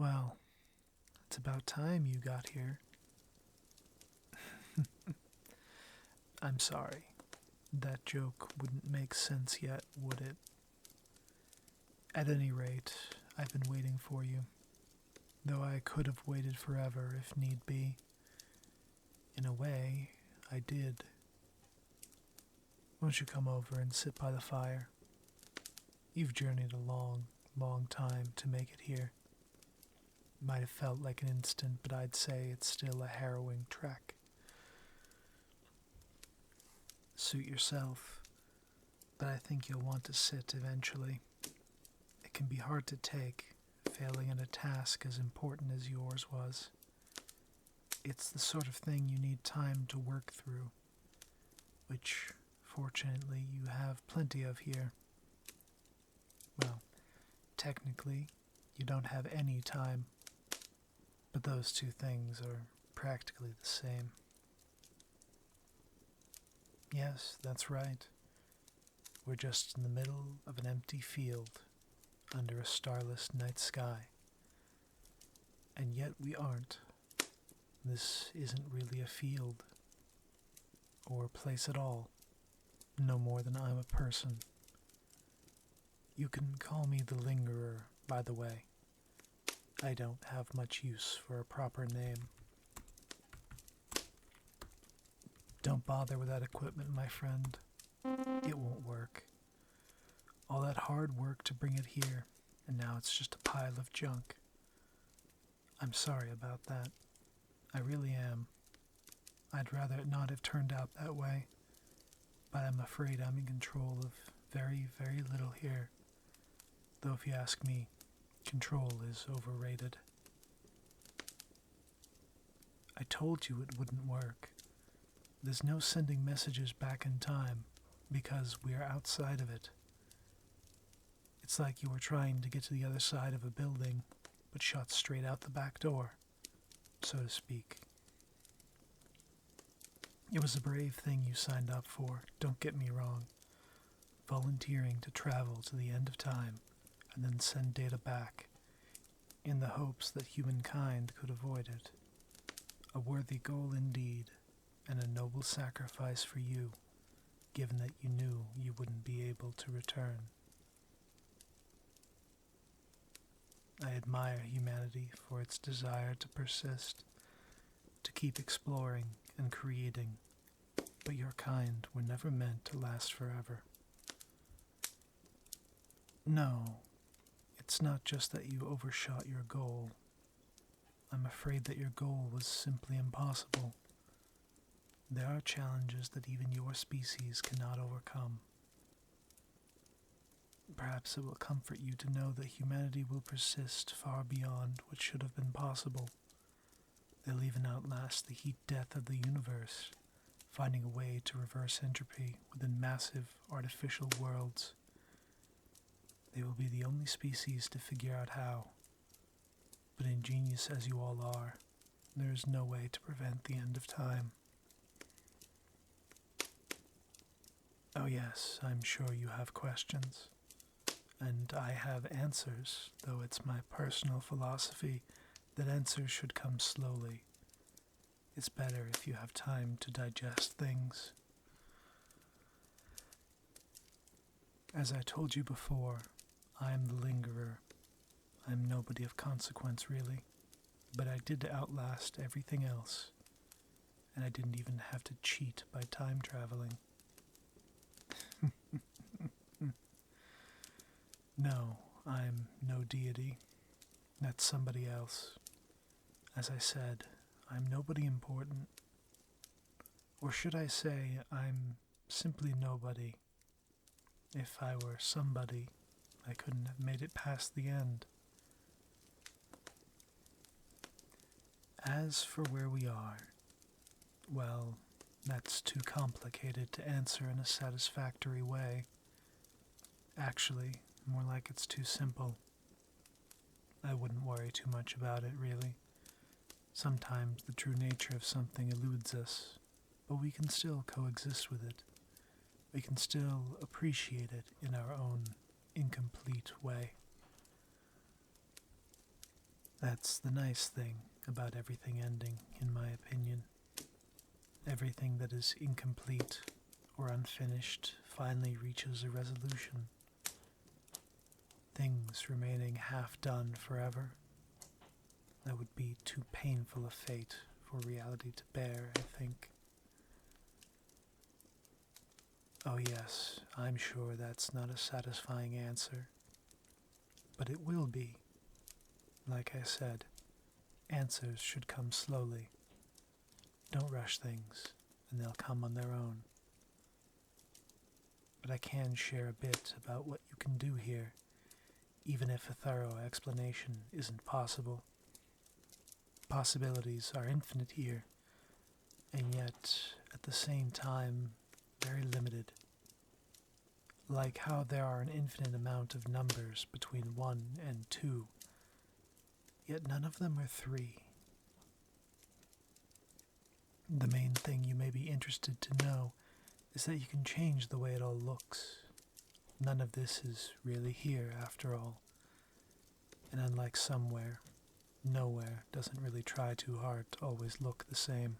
Well, it's about time you got here. I'm sorry. That joke wouldn't make sense yet, would it? At any rate, I've been waiting for you, though I could have waited forever if need be. In a way, I did. Won't you come over and sit by the fire? You've journeyed a long, long time to make it here. Might have felt like an instant, but I'd say it's still a harrowing trek. Suit yourself, but I think you'll want to sit eventually. It can be hard to take, failing in a task as important as yours was. It's the sort of thing you need time to work through, which, fortunately, you have plenty of here. Well, technically, you don't have any time, but those two things are practically the same. Yes, that's right. We're just in the middle of an empty field, under a starless night sky. And yet we aren't. This isn't really a field, or a place at all, no more than I'm a person. You can call me the Lingerer, by the way. I don't have much use for a proper name. Don't bother with that equipment, my friend. It won't work. All that hard work to bring it here, and now it's just a pile of junk. I'm sorry about that. I really am. I'd rather it not have turned out that way, but I'm afraid I'm in control of very, very little here. Though if you ask me, control is overrated. I told you it wouldn't work. There's no sending messages back in time, because we are outside of it. It's like you were trying to get to the other side of a building, but shot straight out the back door, so to speak. It was a brave thing you signed up for, don't get me wrong. Volunteering to travel to the end of time, and then send data back, in the hopes that humankind could avoid it. A worthy goal indeed, and a noble sacrifice for you, given that you knew you wouldn't be able to return. I admire humanity for its desire to persist, to keep exploring and creating, but your kind were never meant to last forever. No, it's not just that you overshot your goal. I'm afraid that your goal was simply impossible. There are challenges that even your species cannot overcome. Perhaps it will comfort you to know that humanity will persist far beyond what should have been possible. They'll even outlast the heat death of the universe, finding a way to reverse entropy within massive artificial worlds. They will be the only species to figure out how. But ingenious as you all are, there is no way to prevent the end of time. Oh yes, I'm sure you have questions. And I have answers, though it's my personal philosophy that answers should come slowly. It's better if you have time to digest things. As I told you before, I am the Lingerer. I'm nobody of consequence, really, but I did outlast everything else, and I didn't even have to cheat by time traveling. No, I'm no deity. That's somebody else. As I said, I'm nobody important. Or should I say, I'm simply nobody. If I were somebody, I couldn't have made it past the end. As for where we are, well, that's too complicated to answer in a satisfactory way. Actually, more like it's too simple. I wouldn't worry too much about it, really. Sometimes the true nature of something eludes us, but we can still coexist with it. We can still appreciate it in our own incomplete way. That's the nice thing about everything ending, in my opinion. Everything that is incomplete or unfinished finally reaches a resolution. Things remaining half done forever, that would be too painful a fate for reality to bear, I think. Oh yes, I'm sure that's not a satisfying answer, but it will be. Like I said, answers should come slowly. Don't rush things, and they'll come on their own. But I can share a bit about what you can do here, even if a thorough explanation isn't possible. Possibilities are infinite here, and yet, at the same time, very limited. Like how there are an infinite amount of numbers between 1 and 2, yet none of them are 3. The main thing you may be interested to know is that you can change the way it all looks. None of this is really here, after all. And unlike somewhere, nowhere doesn't really try too hard to always look the same.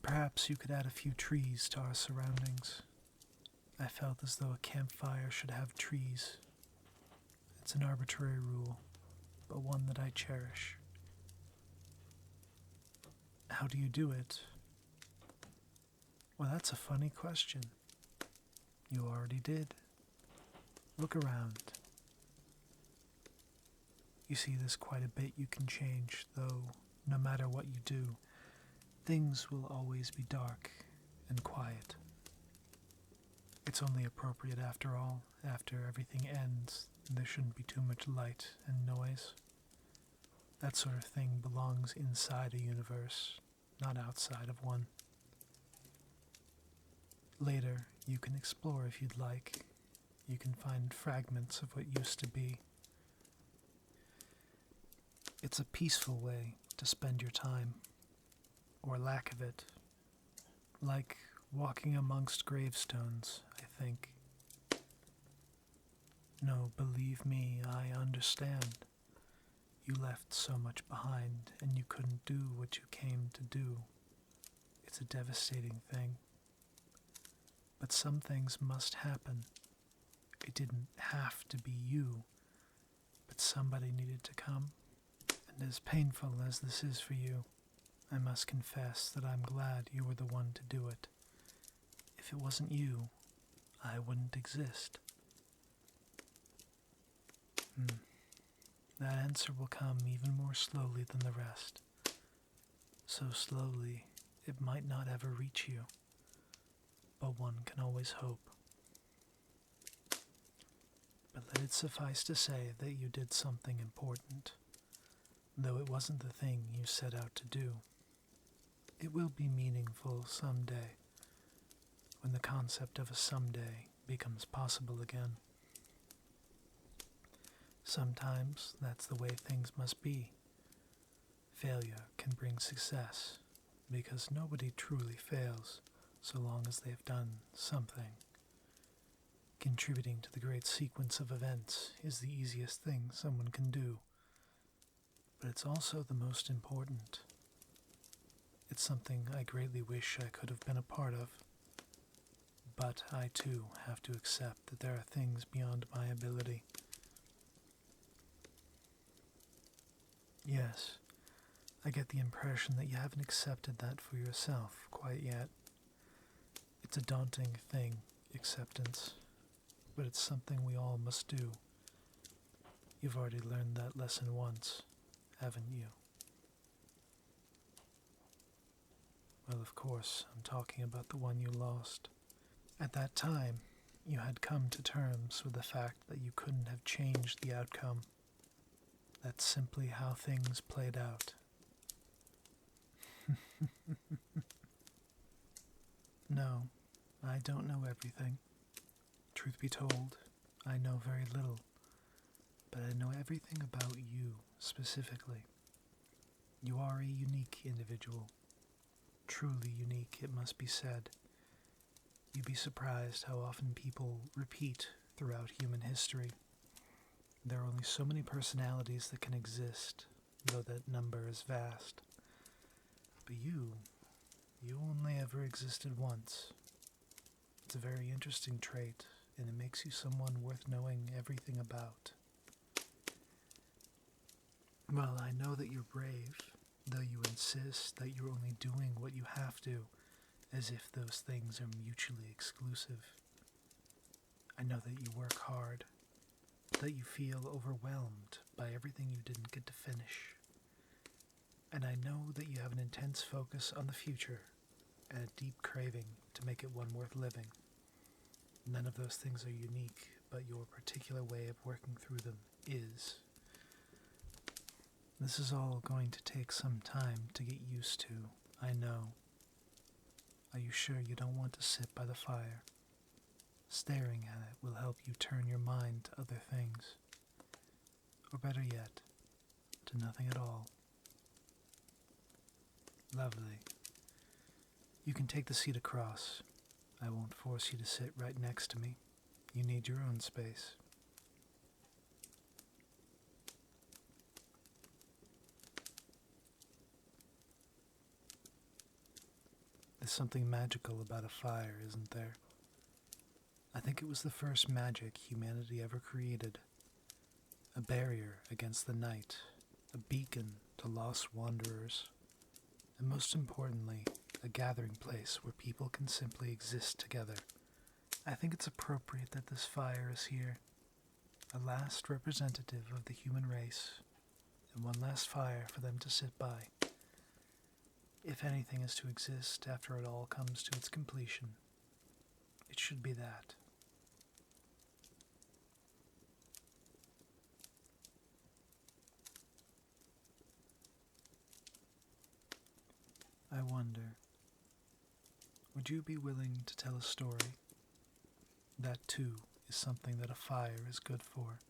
Perhaps you could add a few trees to our surroundings. I felt as though a campfire should have trees. It's an arbitrary rule, but one that I cherish. How do you do it? Well, that's a funny question. You already did. Look around. You see there's quite a bit you can change, though no matter what you do, things will always be dark and quiet. It's only appropriate after all, after everything ends, there shouldn't be too much light and noise. That sort of thing belongs inside a universe, not outside of one. Later, you can explore if you'd like. You can find fragments of what used to be. It's a peaceful way to spend your time, or lack of it. Like walking amongst gravestones, I think. No, believe me, I understand. You left so much behind, and you couldn't do what you came to do. It's a devastating thing. But some things must happen. It didn't have to be you, but somebody needed to come. And as painful as this is for you, I must confess that I'm glad you were the one to do it. If it wasn't you, I wouldn't exist. That answer will come even more slowly than the rest. So slowly, it might not ever reach you. But one can always hope. But let it suffice to say that you did something important, though it wasn't the thing you set out to do. It will be meaningful someday, when the concept of a someday becomes possible again. Sometimes that's the way things must be. Failure can bring success, because nobody truly fails so long as they've done something. Contributing to the great sequence of events is the easiest thing someone can do, but it's also the most important. It's something I greatly wish I could have been a part of, but I too have to accept that there are things beyond my ability. Yes, I get the impression that you haven't accepted that for yourself quite yet. It's a daunting thing, acceptance, but it's something we all must do. You've already learned that lesson once, haven't you? Well, of course, I'm talking about the one you lost. At that time, you had come to terms with the fact that you couldn't have changed the outcome. That's simply how things played out. No, I don't know everything. Truth be told, I know very little, but I know everything about you specifically. You are a unique individual. Truly unique, it must be said. You'd be surprised how often people repeat throughout human history. There are only so many personalities that can exist, though that number is vast. But you only ever existed once. It's a very interesting trait, and it makes you someone worth knowing everything about. Well, I know that you're brave, though you insist that you're only doing what you have to, as if those things are mutually exclusive. I know that you work hard, that you feel overwhelmed by everything you didn't get to finish. And I know that you have an intense focus on the future and a deep craving to make it one worth living. None of those things are unique, but your particular way of working through them is. This is all going to take some time to get used to, I know. Are you sure you don't want to sit by the fire? Staring at it will help you turn your mind to other things. Or better yet, to nothing at all. Lovely. You can take the seat across. I won't force you to sit right next to me. You need your own space. There's something magical about a fire, isn't there? I think it was the first magic humanity ever created. A barrier against the night, a beacon to lost wanderers, and most importantly, a gathering place where people can simply exist together. I think it's appropriate that this fire is here, a last representative of the human race, and one last fire for them to sit by. If anything is to exist after it all comes to its completion, it should be that. I wonder, would you be willing to tell a story? That too is something that a fire is good for.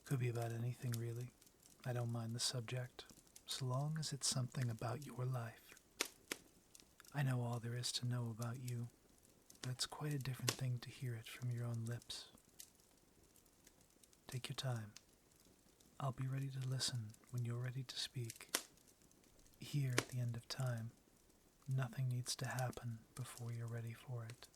Could be about anything really. I don't mind the subject, so long as it's something about your life. I know all there is to know about you, but it's quite a different thing to hear it from your own lips. Take your time. I'll be ready to listen when you're ready to speak. Here at the end of time, nothing needs to happen before you're ready for it.